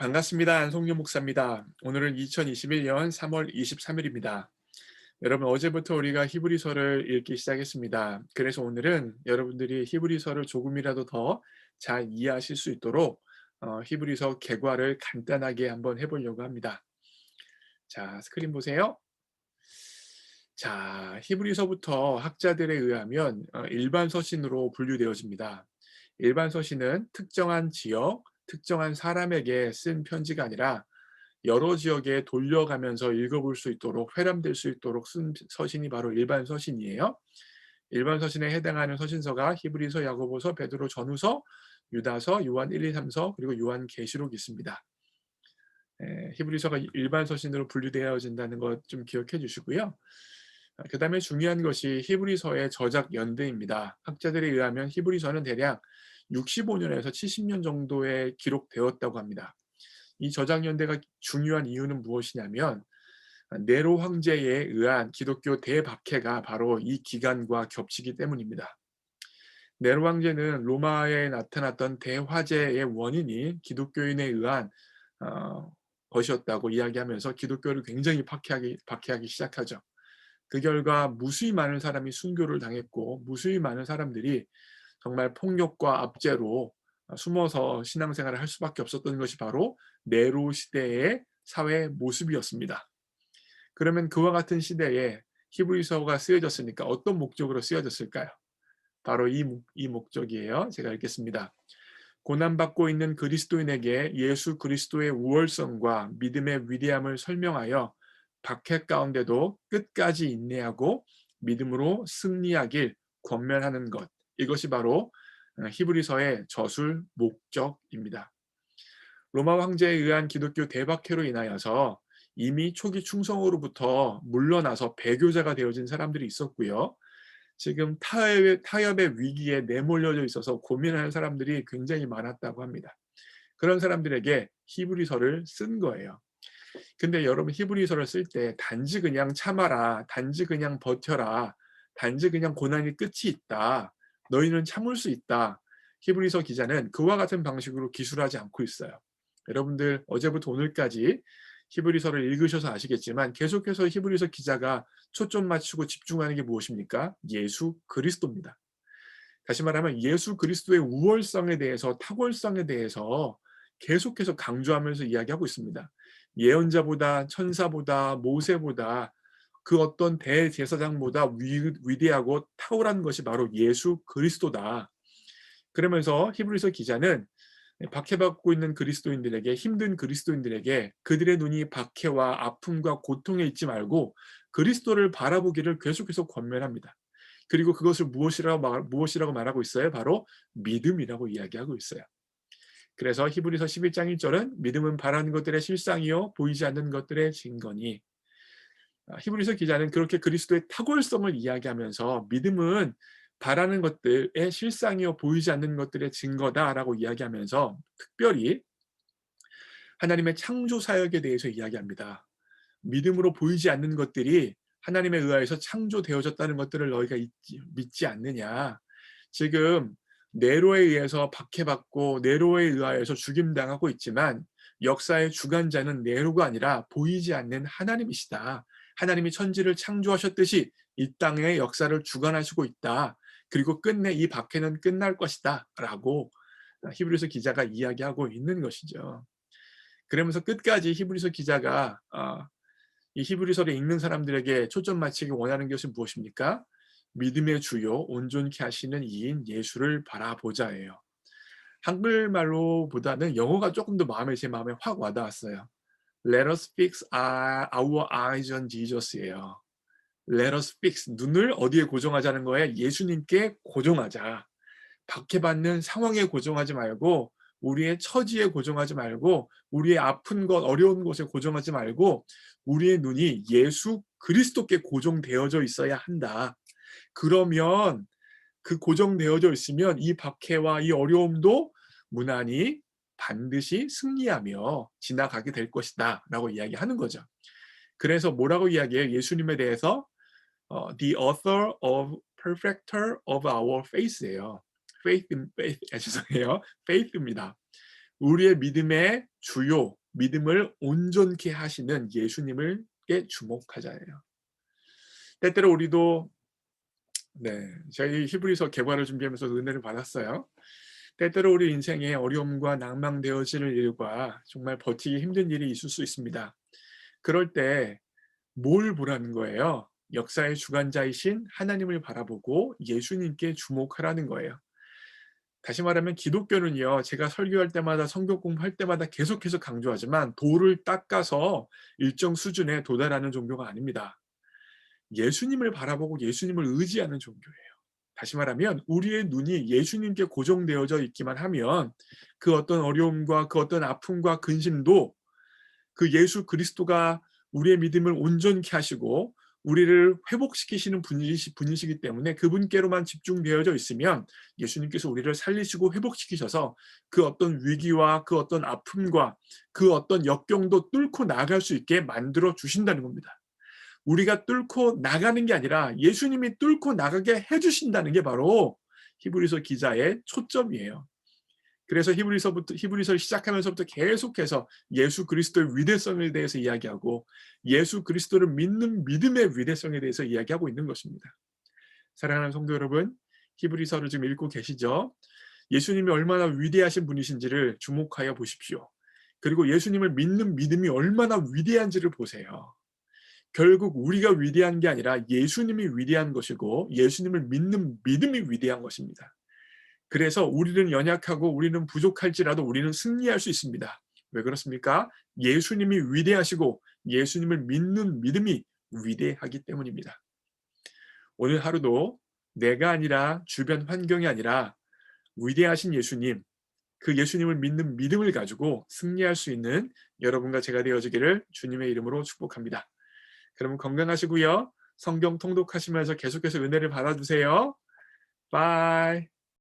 반갑습니다. 안성료 목사입니다. 오늘은 2021년 3월 23일입니다. 여러분, 어제부터 우리가 히브리서를 읽기 시작했습니다. 그래서 오늘은 여러분들이 히브리서를 조금이라도 더 잘 이해하실 수 있도록 히브리서 개괄을 간단하게 한번 해보려고 합니다. 자, 스크린 보세요. 자, 히브리서부터 학자들에 의하면 일반 서신으로 분류되어집니다. 일반 서신은 특정한 지역, 특정한 사람에게 쓴 편지가 아니라 여러 지역에 돌려가면서 읽어볼 수 있도록 회람될 수 있도록 쓴 서신이 바로 일반 서신이에요. 일반 서신에 해당하는 서신서가 히브리서, 야고보서, 베드로 전후서, 유다서, 요한 1, 2, 3서 그리고 요한 계시록이 있습니다. 히브리서가 일반 서신으로 분류되어진다는 것 좀 기억해 주시고요. 그다음에 중요한 것이 히브리서의 저작 연대입니다. 학자들에 의하면 히브리서는 대략 65년에서 70년 정도에 기록되었다고 합니다. 이 저작 연대가 중요한 이유는 무엇이냐면 네로 황제에 의한 기독교 대박해가 바로 이 기간과 겹치기 때문입니다. 네로 황제는 로마에 나타났던 대화재의 원인이 기독교인에 의한 어, 것이었다고 이야기하면서 기독교를 굉장히 박해하기 시작하죠. 그 결과 무수히 많은 사람이 순교를 당했고 무수히 많은 사람들이 정말 폭력과 압제로 숨어서 신앙생활을 할 수밖에 없었던 것이 바로 네로 시대의 사회 모습이었습니다. 그러면 그와 같은 시대에 히브리서가 쓰여졌으니까 어떤 목적으로 쓰여졌을까요? 바로 이 목적이에요. 제가 읽겠습니다. 고난받고 있는 그리스도인에게 예수 그리스도의 우월성과 믿음의 위대함을 설명하여 박해 가운데도 끝까지 인내하고 믿음으로 승리하길 권면하는 것. 이것이 바로 히브리서의 저술 목적입니다. 로마 황제에 의한 기독교 대박해로 인하여서 이미 초기 충성으로부터 물러나서 배교자가 되어진 사람들이 있었고요. 지금 타협의 위기에 내몰려져 있어서 고민하는 사람들이 굉장히 많았다고 합니다. 그런 사람들에게 히브리서를 쓴 거예요. 근데 여러분, 히브리서를 쓸 때 단지 그냥 참아라, 단지 그냥 버텨라, 단지 그냥 고난이 끝이 있다, 너희는 참을 수 있다. 히브리서 기자는 그와 같은 방식으로 기술하지 않고 있어요. 여러분들 어제부터 오늘까지 히브리서를 읽으셔서 아시겠지만 계속해서 히브리서 기자가 초점 맞추고 집중하는 게 무엇입니까? 예수 그리스도입니다. 다시 말하면 예수 그리스도의 우월성에 대해서, 탁월성에 대해서 계속해서 강조하면서 이야기하고 있습니다. 예언자보다, 천사보다, 모세보다, 그 어떤 대제사장보다 위대하고 탁월한 것이 바로 예수 그리스도다. 그러면서 히브리서 기자는 박해받고 있는 그리스도인들에게, 힘든 그리스도인들에게 그들의 눈이 박해와 아픔과 고통에 있지 말고 그리스도를 바라보기를 계속해서 권면합니다. 그리고 그것을 무엇이라고 말하고 있어요? 바로 믿음이라고 이야기하고 있어요. 그래서 히브리서 11장 1절은 믿음은 바라는 것들의 실상이요 보이지 않는 것들의 증거니. 히브리서 기자는 그렇게 그리스도의 탁월성을 이야기하면서 믿음은 바라는 것들의 실상이요 보이지 않는 것들의 증거다라고 이야기하면서 특별히 하나님의 창조 사역에 대해서 이야기합니다. 믿음으로 보이지 않는 것들이 하나님에 의하여서 창조되어졌다는 것들을 너희가 믿지 않느냐. 지금 네로에 의해서 박해받고 네로에 의하여서 죽임당하고 있지만 역사의 주관자는 네로가 아니라 보이지 않는 하나님이시다. 하나님이 천지를 창조하셨듯이 이 땅의 역사를 주관하시고 있다. 그리고 끝내 이 박해는 끝날 것이다. 라고 히브리서 기자가 이야기하고 있는 것이죠. 그러면서 끝까지 히브리서 기자가 이 히브리서를 읽는 사람들에게 초점 맞추기 원하는 것이 무엇입니까? 믿음의 주요 온전케 하시는 이인 예수를 바라보자예요. 한글말로보다는 영어가 조금 더 제 마음에 확 와닿았어요. Let us fix our eyes on Jesus예요. Let us fix, 눈을 어디에 고정하자는 거예요? 예수님께 고정하자. 박해받는 상황에 고정하지 말고 우리의 처지에 고정하지 말고 우리의 아픈 것, 어려운 곳에 고정하지 말고 우리의 눈이 예수 그리스도께 고정되어져 있어야 한다. 그러면 그 고정되어져 있으면 이 박해와 이 어려움도 무난히 반드시 승리하며 지나가게 될 것이다 라고 이야기하는 거죠. 그래서 뭐라고 이야기해요? 예수님에 대해서 The author of perfecter of our faith예요. faith, 죄송해요. faith입니다. 우리의 믿음의 주요 믿음을 온전케 하시는 예수님을께 주목하자예요. 때때로 우리도 저희 히브리서 개괄을 준비하면서 은혜를 받았어요. 때때로 우리 인생에 어려움과 낭망되어지는 일과 정말 버티기 힘든 일이 있을 수 있습니다. 그럴 때 뭘 보라는 거예요? 역사의 주관자이신 하나님을 바라보고 예수님께 주목하라는 거예요. 다시 말하면 기독교는요, 제가 설교할 때마다 성경 공부할 때마다 계속해서 강조하지만 돌을 닦아서 일정 수준에 도달하는 종교가 아닙니다. 예수님을 바라보고 예수님을 의지하는 종교예요. 다시 말하면 우리의 눈이 예수님께 고정되어져 있기만 하면 그 어떤 어려움과 그 어떤 아픔과 근심도 그 예수 그리스도가 우리의 믿음을 온전케 하시고 우리를 회복시키시는 분이시기 때문에 그분께로만 집중되어져 있으면 예수님께서 우리를 살리시고 회복시키셔서 그 어떤 위기와 그 어떤 아픔과 그 어떤 역경도 뚫고 나아갈 수 있게 만들어 주신다는 겁니다. 우리가 뚫고 나가는 게 아니라 예수님이 뚫고 나가게 해주신다는 게 바로 히브리서 기자의 초점이에요. 그래서 히브리서를 시작하면서부터 계속해서 예수 그리스도의 위대성에 대해서 이야기하고 예수 그리스도를 믿는 믿음의 위대성에 대해서 이야기하고 있는 것입니다. 사랑하는 성도 여러분, 히브리서를 지금 읽고 계시죠? 예수님이 얼마나 위대하신 분이신지를 주목하여 보십시오. 그리고 예수님을 믿는 믿음이 얼마나 위대한지를 보세요. 결국 우리가 위대한 게 아니라 예수님이 위대한 것이고 예수님을 믿는 믿음이 위대한 것입니다. 그래서 우리는 연약하고 우리는 부족할지라도 우리는 승리할 수 있습니다. 왜 그렇습니까? 예수님이 위대하시고 예수님을 믿는 믿음이 위대하기 때문입니다. 오늘 하루도 내가 아니라 주변 환경이 아니라 위대하신 예수님, 그 예수님을 믿는 믿음을 가지고 승리할 수 있는 여러분과 제가 되어지기를 주님의 이름으로 축복합니다. 그러면 건강하시고요. 성경 통독하시면서 계속해서 은혜를 받아주세요. 바이.